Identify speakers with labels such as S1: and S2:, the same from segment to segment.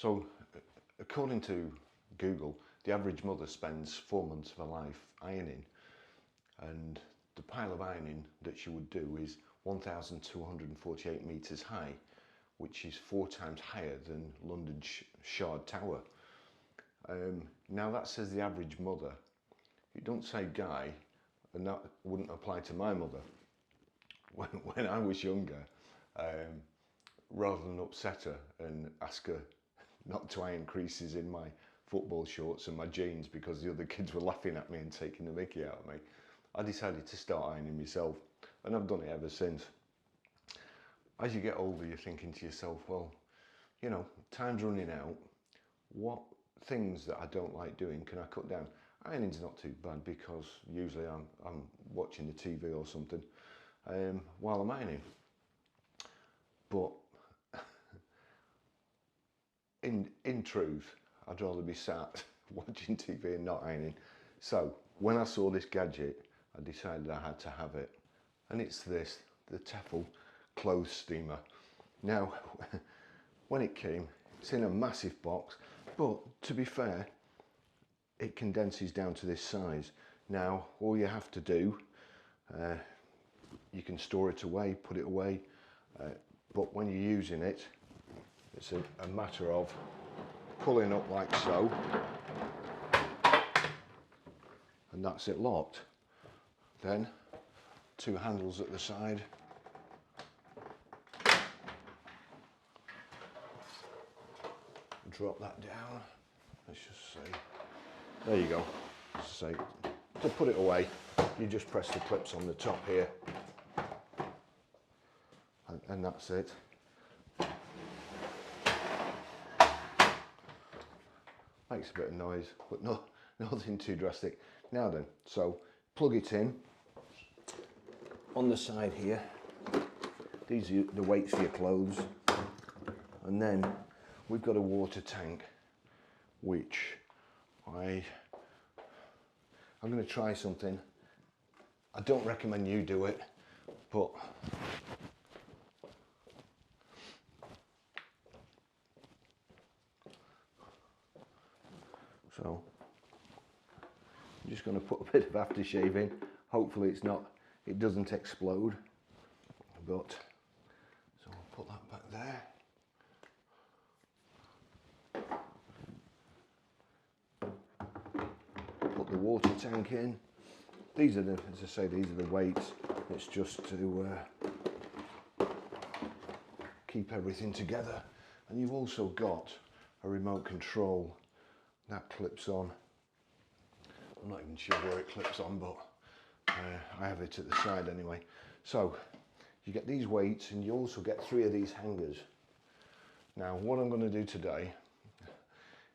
S1: So, according to Google, the average mother spends 4 months of her life ironing, and the pile of ironing that she would do is 1,248 metres high, which is 4 times higher than London's Shard Tower. Now that says the average mother. It don't say guy, and that wouldn't apply to my mother. When I was younger, rather than upset her and ask her not to iron creases in my football shorts and my jeans because the other kids were laughing at me and taking the mickey out of me, I decided to start ironing myself, and I've done it ever since. As you get older, you're thinking to yourself, well, you know, time's running out. What things that I don't like doing can I cut down? Ironing's not too bad because usually I'm watching the TV or something while I'm ironing. But in truth, I'd rather be sat watching TV and not ironing. So when I saw this gadget, I decided I had to have it. And it's this, the Tefal clothes steamer. Now, when it came, it's in a massive box, but to be fair, it condenses down to this size. Now, all you have to do, you can store it away, put it away, but when you're using it, it's a matter of pulling up like so, and that's it locked. Then, 2 handles at the side. Drop that down. Let's just say, there you go. So to put it away, you just press the clips on the top here, and that's it. Makes a bit of noise, but nothing too drastic. Now then, so plug it in. On the side here, these are the weights for your clothes, and then we've got a water tank, which I'm going to try something. I don't recommend you do it, but so I'm just going to put a bit of aftershave in. Hopefully it doesn't explode, but so I'll put that back there. Put the water tank in. These are the, as I say, these are the weights. It's just to keep everything together. And you've also got a remote control that clips on. I'm not even sure where it clips on, but I have it at the side anyway. So you get these weights, and you also get 3 of these hangers. Now what I'm going to do today,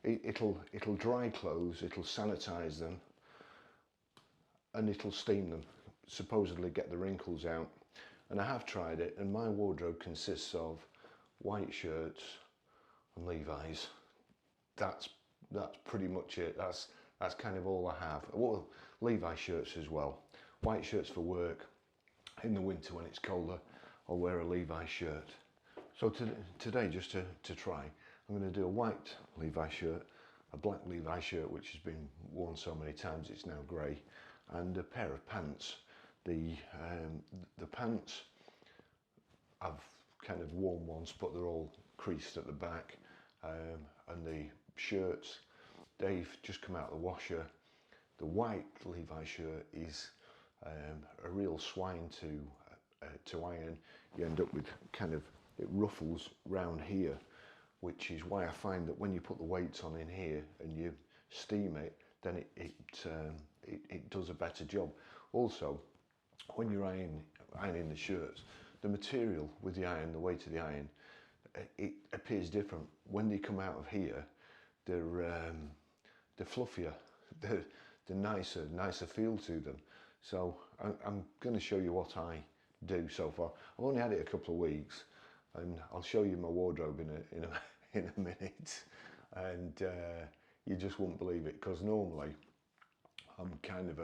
S1: it'll dry clothes, it'll sanitize them, and it'll steam them, supposedly get the wrinkles out. And I have tried it, and my wardrobe consists of white shirts and Levi's. That's pretty much it. That's kind of all I have. Well, Levi shirts as well. White shirts for work. In the winter when it's colder, I'll wear a Levi shirt. So today, just to try, I'm going to do a white Levi shirt, a black Levi shirt which has been worn so many times it's now grey, and a pair of pants. The pants, I've kind of worn once, but they're all creased at the back, and the shirts, they've just come out of the washer. The white Levi shirt is a real swine to iron. You end up with kind of, it ruffles round here, which is why I find that when you put the weights on in here and you steam it, then it does a better job. Also, when you're ironing the shirts, the material with the iron, the weight of the iron, it appears different. When they come out of here, they're fluffier, they're nicer feel to them. So I'm going to show you what I do so far. I've only had it a couple of weeks, and I'll show you my wardrobe in a minute, and you just won't believe it, because normally I'm kind of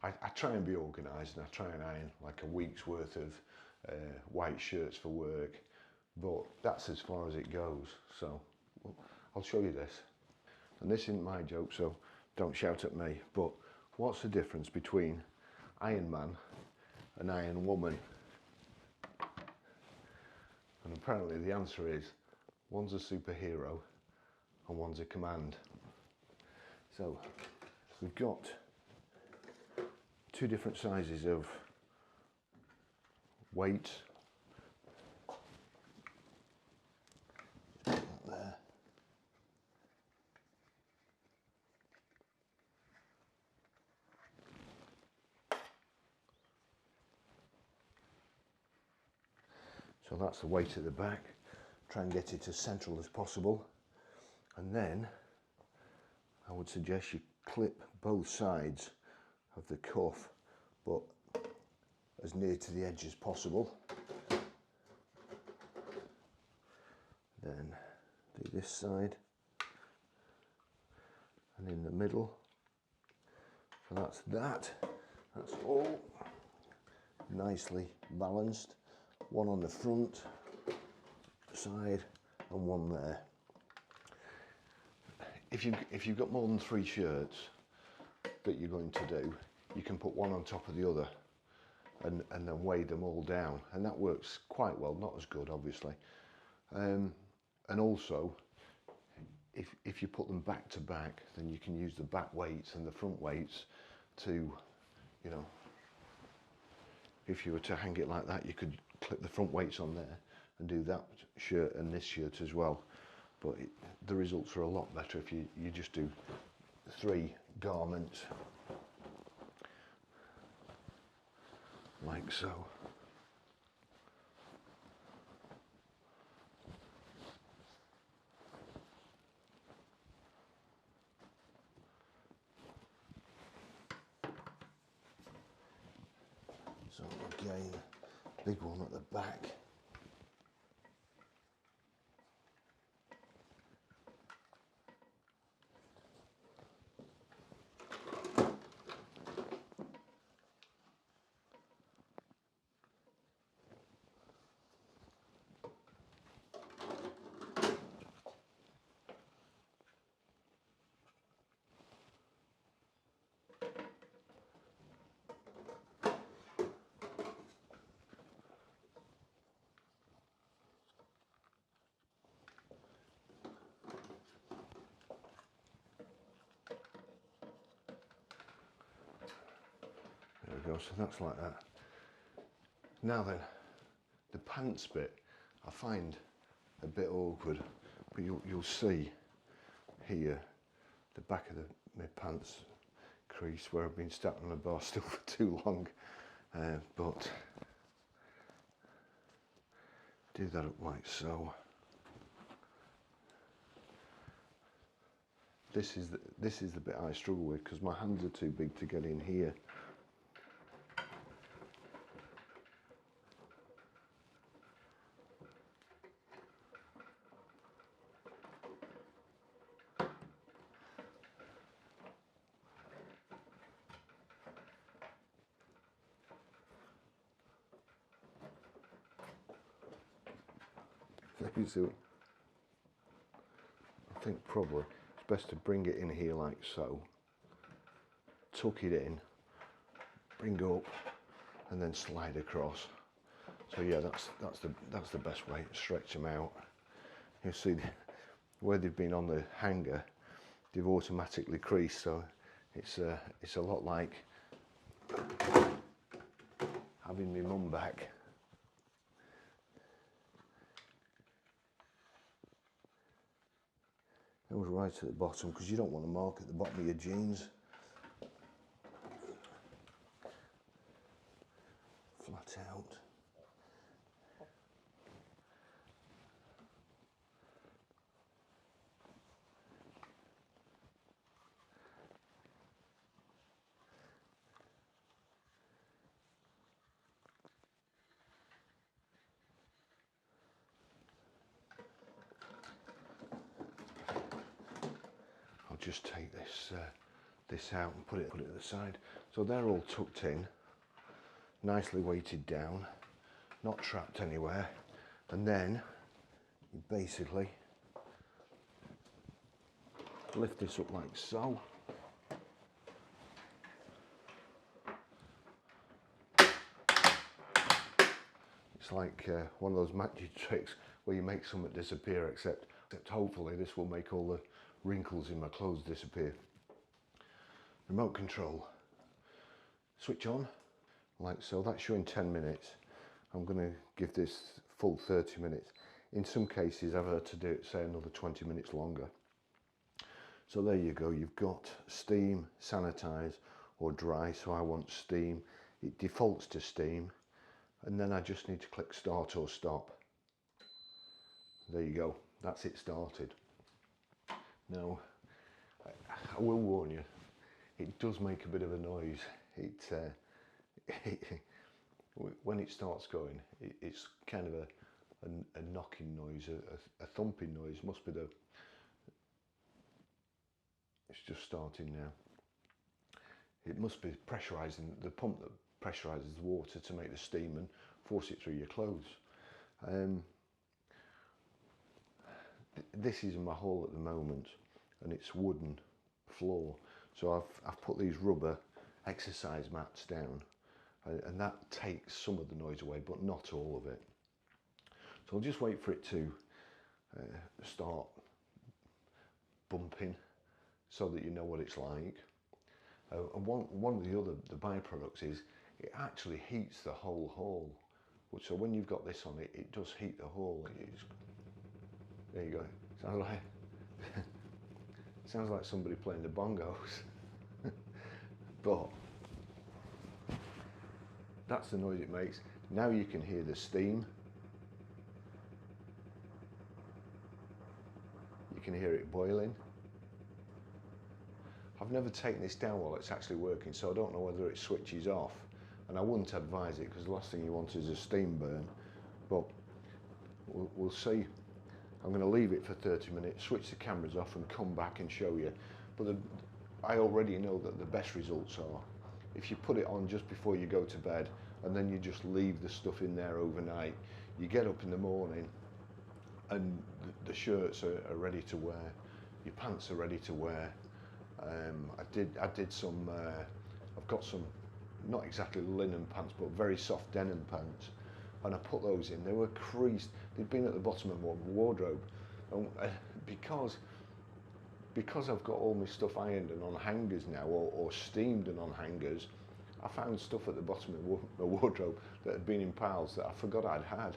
S1: I try and be organised, and I try and iron like a week's worth of white shirts for work, but that's as far as it goes. So I'll show you this. And this isn't my joke, so don't shout at me. But what's the difference between Iron Man and Iron Woman? And apparently the answer is, one's a superhero and one's a command. So we've got two different sizes of weight. There. So that's the weight at the back. Try and get it as central as possible. And then I would suggest you clip both sides of the cuff, but as near to the edge as possible. Then do this side and in the middle. So that's that. That's all nicely balanced. One on the front side and one there. If you've got more than 3 shirts that you're going to do, you can put one on top of the other and then weigh them all down, and that works quite well. Not as good, obviously. And also, if you put them back to back, then you can use the back weights and the front weights to, you know, if you were to hang it like that, you could clip the front weights on there and do that shirt and this shirt as well. But the results are a lot better if you just do 3 garments like so. So again, big one at the back. There we go, so that's like that. Now then, the pants bit I find a bit awkward, but you'll see here the back of my pants crease where I've been sat on the bar still for too long, but do that up like so. This is the bit I struggle with because my hands are too big to get in here. So I think probably it's best to bring it in here like so, tuck it in, bring up, and then slide across. So yeah, that's the best way to stretch them out. You see where they've been on the hanger, they've automatically creased, so it's a lot like having my mum back. It was right at the bottom because you don't want to mark at the bottom of your jeans. Flat out. Just take this out and put it at the side. So they're all tucked in, nicely weighted down, not trapped anywhere. And then you basically lift this up like so. It's like one of those magic tricks where you make something disappear, except hopefully this will make all the wrinkles in my clothes disappear. Remote control. Switch on, like so. That's showing 10 minutes. I'm going to give this full 30 minutes. In some cases I've had to do it, say, another 20 minutes longer. So there you go, you've got steam, sanitize or dry, so I want steam. It defaults to steam, and then I just need to click start or stop. There you go, that's it started. Now, I will warn you, it does make a bit of a noise. When it starts going, it's kind of a knocking noise, a thumping noise. Must be it's just starting now. It must be pressurising, the pump that pressurises the water to make the steam and force it through your clothes. This is my hall at the moment, and it's wooden floor. So I've put these rubber exercise mats down, and that takes some of the noise away, but not all of it. So I'll just wait for it to start bumping, so that you know what it's like. And one of the byproducts is it actually heats the whole hall. So when you've got this on, it does heat the hall. There you go. Sounds like somebody playing the bongos. But that's the noise it makes. Now you can hear the steam. You can hear it boiling. I've never taken this down while it's actually working, so I don't know whether it switches off, and I wouldn't advise it because the last thing you want is a steam burn, but we'll see. I'm going to leave it for 30 minutes, switch the cameras off and come back and show you. But I already know that the best results are if you put it on just before you go to bed, and then you just leave the stuff in there overnight. You get up in the morning and the shirts are ready to wear, your pants are ready to wear. I did some, I've got some, not exactly linen pants, but very soft denim pants, and I put those in. They were creased, they'd been at the bottom of my wardrobe, and because I've got all my stuff ironed and on hangers now, or steamed and on hangers, I found stuff at the bottom of my wardrobe that had been in piles that I forgot I'd had.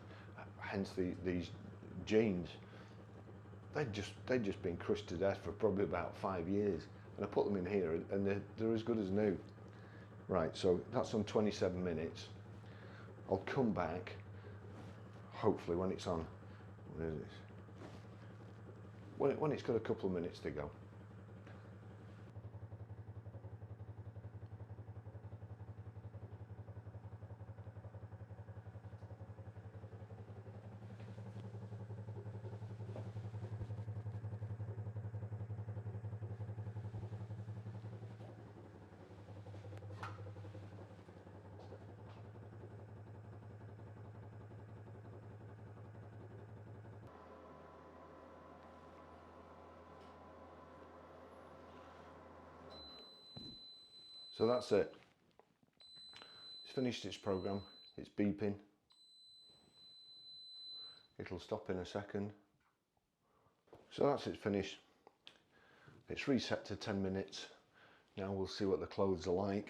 S1: Hence these jeans. They'd just been crushed to death for probably about 5 years. And I put them in here, and they're as good as new. Right, so that's on 27 minutes. I'll come back, hopefully when it's on, where is this? When it's got a couple of minutes to go. So that's it. It's finished its program. It's beeping. It'll stop in a second. So that's it finished. It's reset to 10 minutes. Now we'll see what the clothes are like.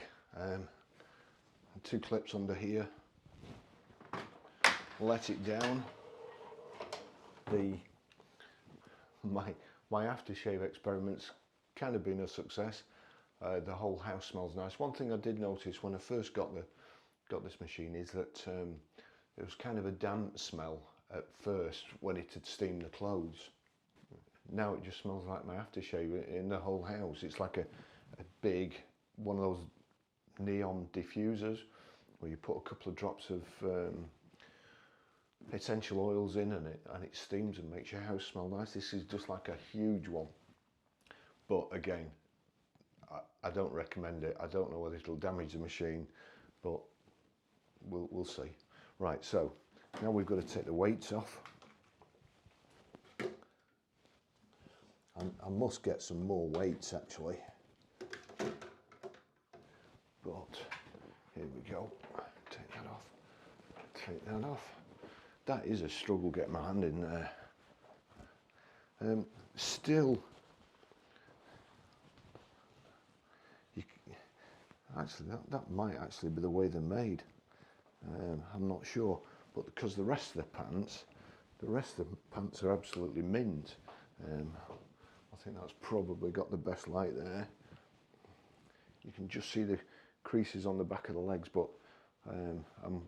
S1: 2 clips under here. Let it down. My aftershave experiment's kind of been a success. The whole house smells nice. One thing I did notice when I first got this machine is that it was kind of a damp smell at first when it had steamed the clothes. Now it just smells like my aftershave in the whole house. It's like a big, one of those neon diffusers where you put a couple of drops of essential oils in and it steams and makes your house smell nice. This is just like a huge one. But again, I don't recommend it. I don't know whether it'll damage the machine, but we'll see. Right, so now we've got to take the weights off. I must get some more weights actually. But here we go. Take that off. Take that off. That is a struggle getting my hand in there. Still, actually that might actually be the way they're made. I'm not sure, but because the rest of the pants are absolutely mint. I think that's probably got the best light there. You can just see the creases on the back of the legs, but I'm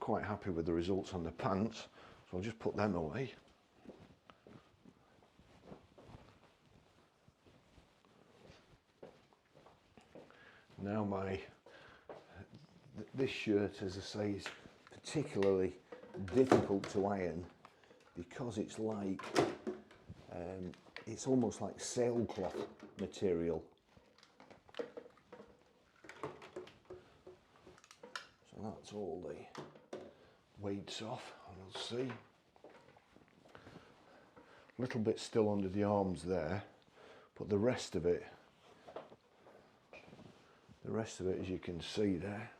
S1: quite happy with the results on the pants, so I'll just put them away. Now this shirt, as I say, is particularly difficult to iron because it's like, it's almost like sailcloth material. So that's all the weights off, and we'll see. A little bit still under the arms there, but the rest of it, as you can see there,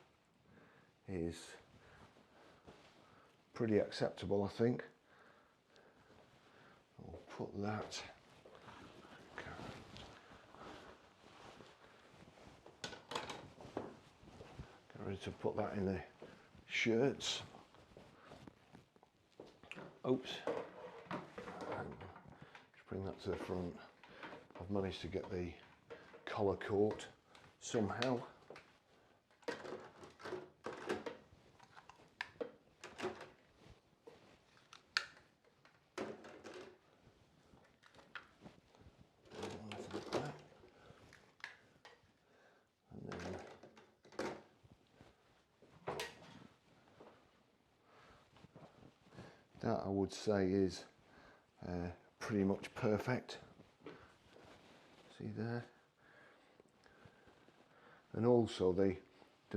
S1: is pretty acceptable, I think. I'll put that. Get ready to put that in the shirts. Oops. Just bring that to the front. I've managed to get the collar caught somehow. That I would say is pretty much perfect. See there? And also the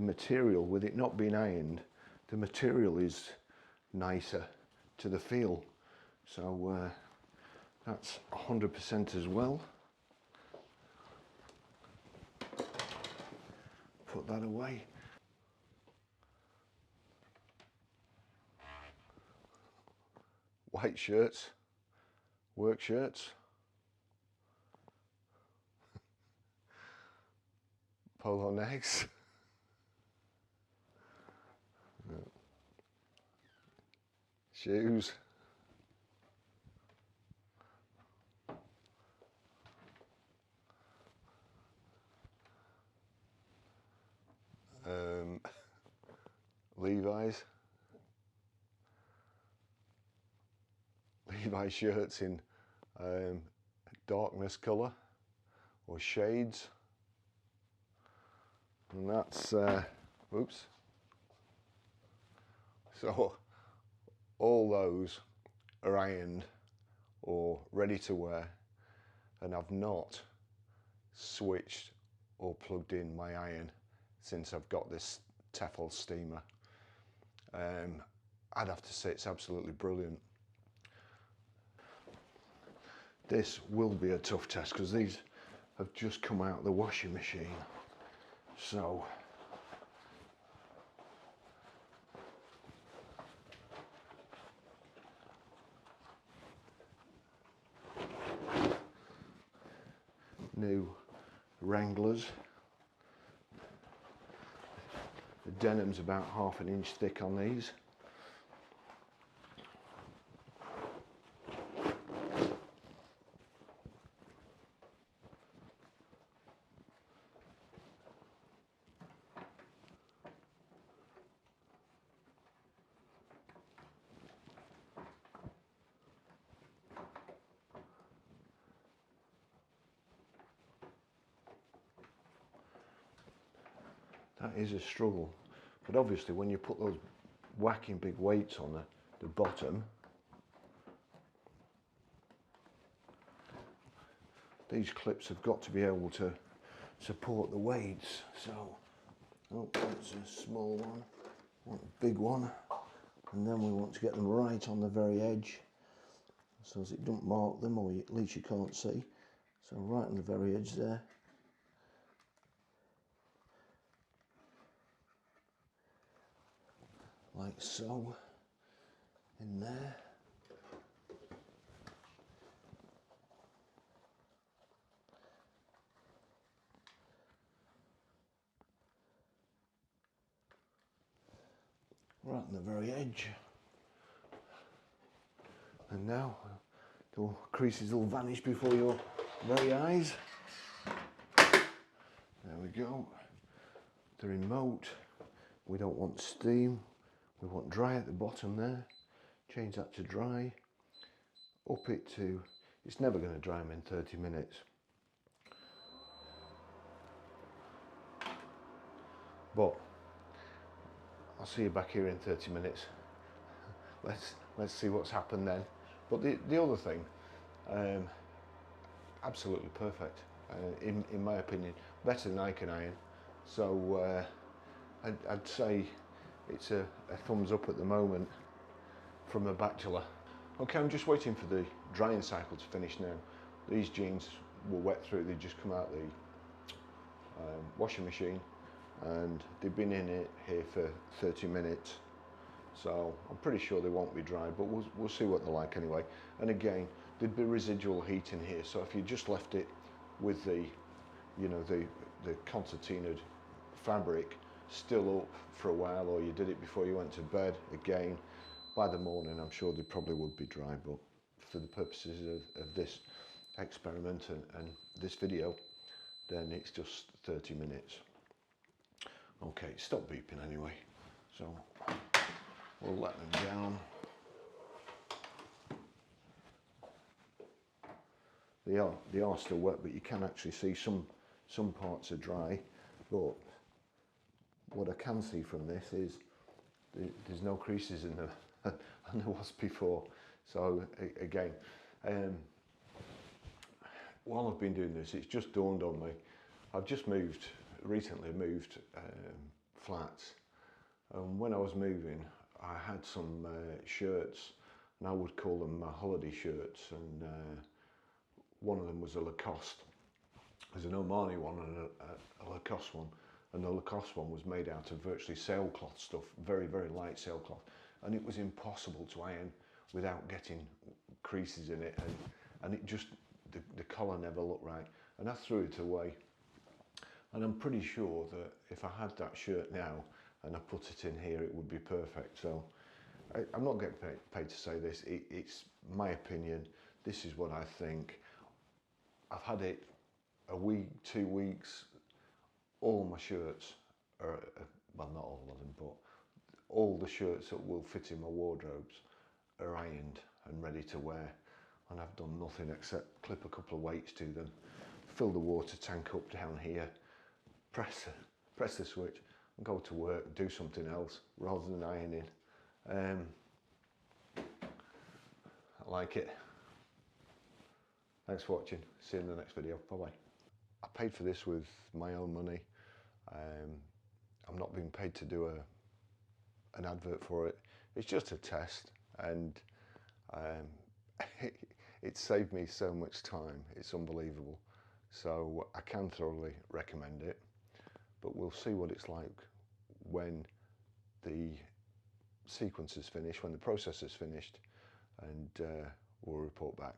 S1: material, with it not being ironed, the material is nicer to the feel. So that's 100% as well. Put that away. White shirts, work shirts, polo necks, shoes, Levi's shirts in darkness colour or shades, and that's oops. So all those are ironed or ready to wear, and I've not switched or plugged in my iron since I've got this Tefal steamer. I'd have to say it's absolutely brilliant. This will be a tough test because these have just come out of the washing machine. So new Wranglers. The denim's about 1/2 inch thick on these. That is a struggle, but obviously when you put those whacking big weights on the bottom, these clips have got to be able to support the weights. So, oh, that's a small one, want a big one, and then we want to get them right on the very edge.
S2: so as it don't mark them, or at least you can't see. So right on the very edge there. Like so, in there. Right on the very edge. And now the creases will vanish before your very eyes. There we go. The remote, we don't want steam, we want dry at the bottom there. Change that to dry. Up it to, it's never going to dry them in 30 minutes. But I'll see you back here in 30 minutes. Let's see what's happened then. But the other thing, absolutely perfect, in my opinion, better than I can iron. So I'd say it's a thumbs up at the moment from a bachelor. Okay, I'm just waiting for the drying cycle to finish now. These jeans were wet through, they just come out the washing machine, and they've been in it here for 30 minutes. So I'm pretty sure they won't be dry, but we'll see what they're like anyway. And again, there'd be residual heat in here, so if you just left it with the, you know, the concertinaed fabric still up for a while, or you did it before you went to bed, again, by the morning I'm sure they probably would be dry. But for the purposes of this experiment and this video, then it's just 30 minutes. Okay, stop beeping anyway, so we'll let them down. They are still wet, but you can actually see some parts are dry. But what I can see from this is there's no creases in them, and there was before. So again, while I've been doing this, it's just dawned on me. I've just recently moved flats, and when I was moving, I had some shirts, and I would call them my holiday shirts, and one of them was a Lacoste. There's an Omani one and a Lacoste one, and the Lacoste one was made out of virtually sailcloth stuff, very, very light sailcloth, and it was impossible to iron without getting creases in it, and it just, the collar never looked right, and I threw it away. And I'm pretty sure that if I had that shirt now and I put it in here, it would be perfect. So I'm not getting paid to say this. It's my opinion. This is what I think. I've had it a week, 2 weeks. All my shirts are, well, not all of them, but all the shirts that will fit in my wardrobes are ironed and ready to wear. And I've done nothing except clip a couple of weights to them, fill the water tank up down here, press the switch and go to work, do something else rather than ironing. I like it. Thanks for watching. See you in the next video. Bye bye. I paid for this with my own money. I'm not being paid to do an advert for it. It's just a test, and it saved me so much time. It's unbelievable. So I can thoroughly recommend it. But we'll see what it's like when the sequence is finished, when the process is finished, and we'll report back.